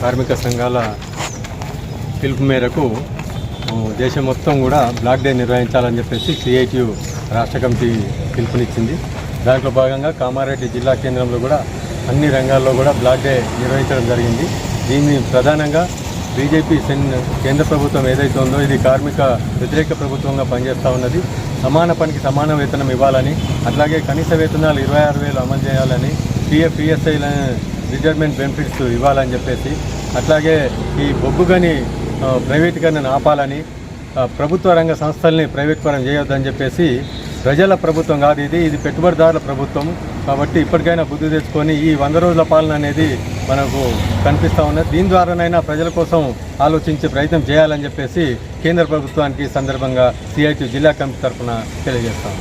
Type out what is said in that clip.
కార్మిక సంఘాల పిలుపు మేరకు దేశం మొత్తం కూడా బ్లాక్ డే నిర్వహించాలని చెప్పేసి సిఐటియు రాష్ట్ర కమిటీ పిలుపునిచ్చింది. దాంట్లో భాగంగా కామారెడ్డి జిల్లా కేంద్రంలో కూడా అన్ని రంగాల్లో కూడా బ్లాక్ డే నిర్వహించడం జరిగింది. దీన్ని ప్రధానంగా బీజేపీ కేంద్ర ప్రభుత్వం ఏదైతే ఉందో ఇది కార్మిక వ్యతిరేక ప్రభుత్వంగా పనిచేస్తూ ఉన్నది. సమాన పనికి సమాన వేతనం ఇవ్వాలని, అట్లాగే కనీస వేతనాలు 26,000 అమలు చేయాలని, పిఎఫ్ పిఎస్ఐ రిటైర్మెంట్ బెనిఫిట్స్ ఇవ్వాలని చెప్పేసి, అట్లాగే ఈ బొగ్గుగని ప్రైవేటీకరణను ఆపాలని, ప్రభుత్వ రంగ సంస్థల్ని ప్రైవేట్ పరం చేయొద్దని చెప్పేసి, ప్రజల ప్రభుత్వం కాదు ఇది పెట్టుబడిదారుల ప్రభుత్వం కాబట్టి ఇప్పటికైనా బుద్ధి తెచ్చుకొని ఈ 100 రోజుల పాలన అనేది మనకు కనిపిస్తూ ఉన్నది. దీని ద్వారానైనా ప్రజల కోసం ఆలోచించే ప్రయత్నం చేయాలని చెప్పేసి కేంద్ర ప్రభుత్వానికి సందర్భంగా సిఐటియు జిల్లా కమిటీ తరఫున తెలియజేస్తాం.